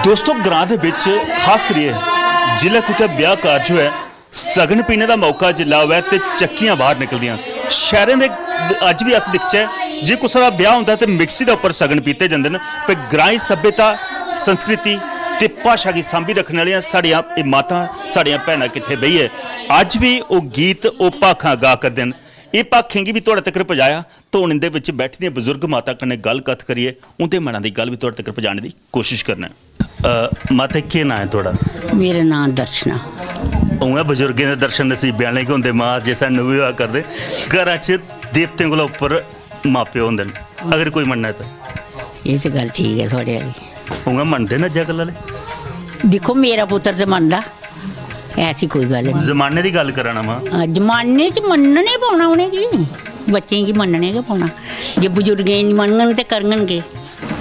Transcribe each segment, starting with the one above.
दोस्तों ग्रां दे विच खास करिए जिले कुतै ब्याह कारज होए सगन पीने का मौका जिला होवे ते चक्कियां बाहर निकलदियां शहरें दे अज भी अस दिखचै जे कुसै दा ब्याह हुंदा ते मिक्सी दे उपर सगन पीते जांदे न पर ग्राईं सभ्यता संस्कृति ते भाषा की सांभी रखने वालियां साड़ियां माता साड़ियां भैणां किट्ठे बेहियै अज भी वो गीत वो भाखां गा करदे न। ये भाखें गी भी तुहाड़े तक पहुँचाया तो हुण इंदे विच बैठी दियां बजुर्ग माता कन्नै गल कथ करिए उंदे मनां दी गल भी तुहाड़े तक पहुँचाने की कोशिश करना। माता केह् नां है तुहाड़ा? मेरा नां दर्शना। उ'आं बजुर्गें दे दर्शन नसीबें आह्ले गै होंदे मां जे सानूं भी होआ करदे घरा च देवतें कोला उप्पर मां प्यो होंदे न अगर कोई मन्ने तां ये तो गल ठीक है थोड़े वाली उ'आं मनदे न अज्जकल आह्ले? देखो मेरा पुत्र तो मनदा ऐसी कोई गल नहीं। जमाने की गल कराना मां जमाने च मनने पौना उ'नेंगी बच्चें गी मनने गै पौना जे बजुर्गें गी मनङन ते करङन गे।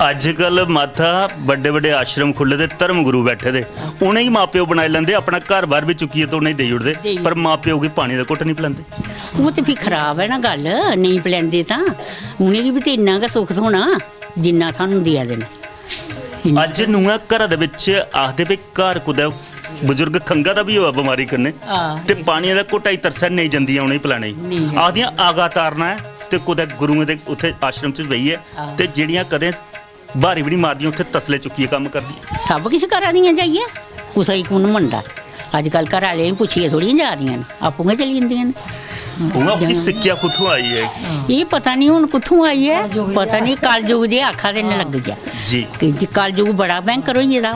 अजकल माता बड़े बड़े आश्रम खुले दे धर्म गुरु बैठे दे उ'नेंगी मां प्यो बनाई लैंदे अपना घर बार भी चुक्कियै तो उ'नेंगी देई ओड़दे पर मां प्यो गी पानी दा घुट्ट नहीं पिलांदे। वो तो फ्ही खराब है ना गल नहीं पिलांदे तां उ'नेंगी भी ते इन्ना गै सुख थोना जिन्ना सानूं देआ दे न। अज्ज नूंहां घरा दे विच आखदे भी घर कुदै बजुर्ग खंगा दा भी होआ बमारी कन्नै ते पानी दा घुट्टा ही तरसा नहीं जंदियां उ'नेंगी पिलाने आखदियां आगा तारना है ते कुदै गुरुएं दे उत्थे आश्रम च बेहियै ते जेह्ड़ियां कदें बारी भी नहीं मारदियां उत्थे तसले चुक्कियै कम्म करदियां सब किश करा दियां जाइयै कुसै गी कु'न मनदा अजकल घर आह्लें गी पुच्छियै थोड़ियां जा दियां न आपूं गै चली जंदियां न। उ'आं अपनी सिक्खेआ कुत्थों आई है ये पता नहीं हुण कुत्थों आई है पता नहीं कलयुग दे आखा दे न लग गया जी कि कलयुग बड़ा भयंकर होई गेदा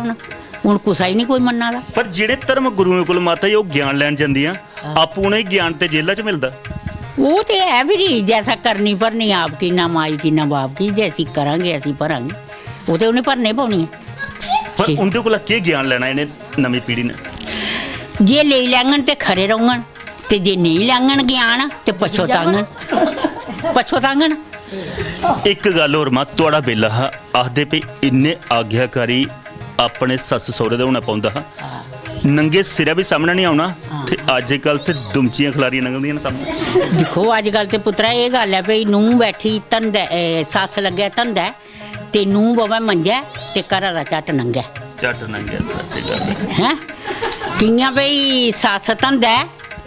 हुण कुसै ही नहीं कोई मन्ना दा। पर जेह्ड़े धर्म गुरुएं कोल माता जी ओह् ज्ञान लैन जंदियां आपूं उ'नेंगी ज्ञान ते जेला च मिलदा वो तो है भी जैसा करनी भरनी आपकी ना माई की ना बाप की जैसी करांगे ऐसी भरांगे वो तो उन्हें भरने पौनी है। पर उंदे कोला केह् ज्ञान लैना इन्हें नमीं पीढ़ी ने? जे लेई लैङन ते खरे रौङन ते जे नहीं लैङन ज्ञान ते पछोताङन। एक गल होर मां तुहाड़ा बेला हा आखदे भी इन्ने आग्याकारी अपने सस्स सौह्रे दे होना पौंदा हा नंगे सिरे भी सामने नहीं आना ते अजकल ते दुमचियां खलारियां लंघदियां न सामने। दिक्खो अजकल ते पुत्तरा ये गल है भई नूंह बैठी धंदे सस्स लग्गे धंदे ते नूंह बवै मंझै ते घरा दा झट्ट नंगे हैं कि'यां भई सस्स धंदे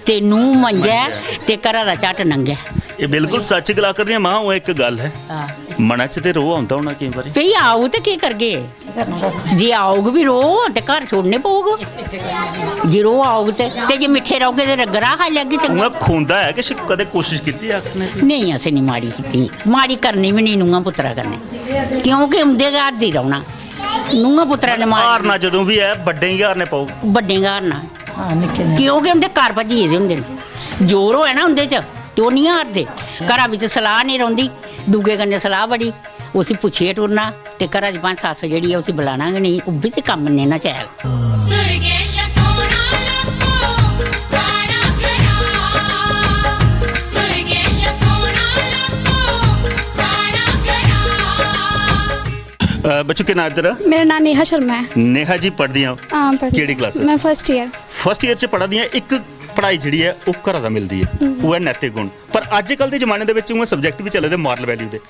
ते नूंह मंझै ते घरा दा झट्ट नंगे। ये बिल्कुल सच गला करदियां मां वो एक गल है मना च ते रोह आंदा होना केईं बारी भई आओ ते केह् करगे जे आओग भी रोह ते घर छोड़ने पौग जे रोह आओग ते जे मिट्ठे रहोगे ते रगड़ा खाई लैगे। उ'आं खूंदा है कि कदें कोशिश कीती आखने दी? नहीं असें नहीं माड़ी कीती माड़ी करनी भी नहीं नूंहां पुत्तरा कन्नै क्योंकि उं'दे गै हारदी रौह्ना नूंहां पुत्तरा ने हारना जदों भी है बड्डें गी हारने पौग बड्डें गै हारना क्योंकि उं'दे घर भज्जी गेदे होंदे न जोर होऐ ना उं'दे च ते ओह् नहीं हारदे घरा बिच सलाह नहीं रौंह्दी दूए कन्नै सलाह बड़ी उसी पुच्छियै टुरना ते घरा दी भां सस्स जेह्ड़ी ऐ उसी बुलाना गै नहीं ओह् बी ते कम्म नेईं ना शैल। बच्चों के नाम तेरा? मेरा नाम नेहा शर्मा है। नेहा जी पढ़दी हैं केड़ी क्लास? मैं फर्स्ट ईयर च पढ़ा दी हैं। एक पढ़ाई जिहड़ी है वो घरा दा मिलदी है वो है नैतिक गुण पर अजकल के जमाने दे विच उ'आं सब्जैक्ट भी चले दे मॉरल वैल्यू दे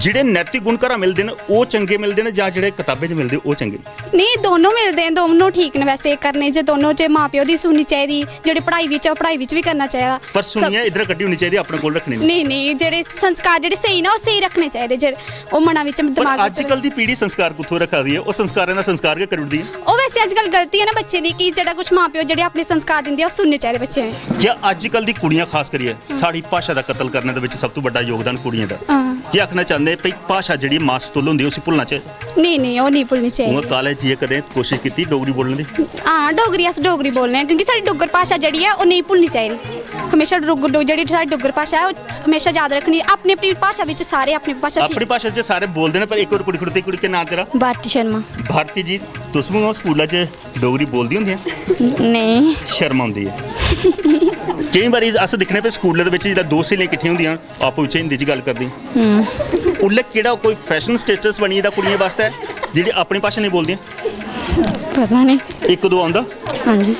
जिहड़े नैतिक गुण घरा मिलदे न वो चंगे मिलदे न जां जिहड़े किताबें च मिलदे वो चंगे नहीं दोनों मिलदे हैं दोनों ठीक ने वैसे करने च दोनों च मां प्यो दी सुननी चाहिदी जेह्ड़ी पढ़ाई विच पढ़ाई विच भी करना चाहिदा पर सुनिए इधर कड्डी होनी चाहिदी अपने कोल रखनी नहीं जेह्ड़े संस्कार जेह्ड़े स्हेई ना ओह् स्हेई रखने चाहिदे जेह्ड़े ओह् मना विच दिमाग विच अजकल दी पीढ़ी संस्कार कुत्थों रखा दी है ओह् संस्कारें दा संस्कार गै करी ओड़दी है ओह् वैसे अजकल गलती है ना बच्चे दी कि जेह्ड़ा कुछ मां प्यो जेह्ड़े अपने संस्कार दिंदे ओह् सुनने चाहिदे बच्चे क्या अजकल दी कुड़ियां खास करियै साड़ी भाशा ਭਾਸ਼ਾ ਦਾ ਕਤਲ ਕਰਨ ਦੇ ਵਿੱਚ ਸਭ ਤੋਂ ਵੱਡਾ ਯੋਗਦਾਨ ਕੁੜੀਆਂ ਦਾ। ਹਾਂ ਕੀ ਆਖਣਾ ਚਾਹੁੰਦੇ ਭਈ ਭਾਸ਼ਾ ਜਿਹੜੀ ਮਾਂ ਸਤੁਲ ਹੁੰਦੀ ਉਸੇ ਭੁੱਲਣਾ ਚਾਹੀਦਾ? ਨਹੀਂ ਉਹ ਨਹੀਂ ਭੁੱਲਣੀ ਉਹ ਚਾਹੀਦੀ। ਕਾਲਜ ਜੀ ਕਦੇ ਕੋਸ਼ਿਸ਼ ਕੀਤੀ ਡੋਗਰੀ ਬੋਲਣ ਦੀ? ਹਾਂ ਡੋਗਰੀ ਅਸ ਡੋਗਰੀ ਬੋਲਨੇ ਆ ਕਿਉਂਕਿ ਸਾਡੀ ਡੁੱਗਰ ਭਾਸ਼ਾ ਜਿਹੜੀ ਹੈ ਉਹ ਨਹੀਂ ਭੁੱਲਣੀ ਚਾਹੀਦੀ। ਹਮੇਸ਼ਾ ਜਿਹੜੀ ਸਾਡੀ ਡੁੱਗਰ ਭਾਸ਼ਾ ਹੈ ਉਹ ਹਮੇਸ਼ਾ ਯਾਦ ਰੱਖਣੀ। ਆਪਣੀ ਆਪਣੀ ਭਾਸ਼ਾ ਵਿੱਚ ਸਾਰੇ ਆਪਣੀ ਭਾਸ਼ਾ ਆਪਣੀ ਭਾਸ਼ਾ 'ਚ ਸਾਰੇ ਬੋਲਦੇ ਨੇ ਪਰ ਇੱਕ ਵਾਰ ਕੁੜੀ ਕੇ ਨਾਂ ਤੇਰਾ? भारती शर्मा। ਭਾਰਤੀ ਜੀ ਤੁਸੀਂ ਵੀ ਸਕੂਲਾਂ 'ਚ ਡੋਗਰੀ ਬੋਲਦੀ ਹੁੰਦੀ ਹੈ? नहीं। ਸ਼ਰਮ ਆਉਂਦੀ ਹੈ। ਕਈ ਵਾਰੀ ਅਸੀਂ ਦਿਖਣੇ ਪਏ ਸਕੂਲਾਂ ਦੇ ਵਿੱਚ ਜਿਹੜਾ ਦੋ ਸਹੇਲੀਆਂ ਇਕੱਠੀਆਂ ਹੁੰਦੀਆਂ ਆਪੋ ਵਿੱਚ ਹਿੰਦੀ 'ਚ ਗੱਲ ਕਰਦੀ ਉਹਲੇ ਕਿਹੜਾ ਕੋਈ ਫੈਸ਼ਨ ਸਟੇਟਸ ਬਣੀ ਇਹਦਾ ਕੁੜੀਆਂ ਵਾਸਤੇ ਜਿਹੜੀ ਆਪਣੀ ਭਾਸ਼ਾ ਨਹੀਂ ਬੋਲਦੀਆਂ? पता नहीं। ਇੱਕ ਦੋ ਆਉਂਦਾ हाँ जी।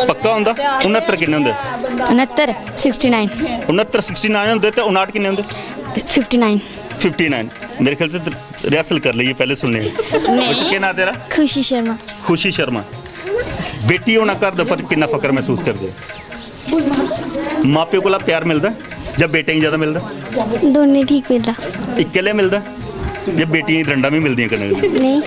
ਪੱਕਾ ਆਉਂਦਾ? 69 ਕਿੰਨੇ ਹੁੰਦੇ? 69 69 69 69 ਹੁੰਦੇ ਤੇ 59 ਕਿੰਨੇ ਹੁੰਦੇ? 59 59 ਮੇਰੇ ਖਿਆਲ ਤੇ ਰਿਹਰਸਲ ਕਰ ਲਈਏ ਪਹਿਲੇ ਸੁਣਨੇ ਉਹ ਕੀ ਨਾਂ ਤੇਰਾ? खुशी शर्मा। ਖੁਸ਼ੀ ਸ਼ਰਮਾ। ਬੇਟੀ ਹੋਣਾ ਘਰ ਦੇ ਉੱਪਰ ਕਿੰਨਾ ਫਖਰ ਮਹਿਸੂਸ ਕਰਦੇ? ਮਾਪਿਓ ਕੋਲ ਪਿਆਰ ਮਿਲਦਾ ਜਾਂ ਬੇਟੇ ਹੀ ਜ਼ਿਆਦਾ ਮਿਲਦਾ? दोनों ठीक मिलता। ਇਕੱਲੇ ਮਿਲਦਾ ਜਾਂ ਬੇਟੀਆਂ ਦੀ ਰੰਡਾਂ ਵੀ ਮਿਲਦੀਆਂ ਕਦੇ? नहीं।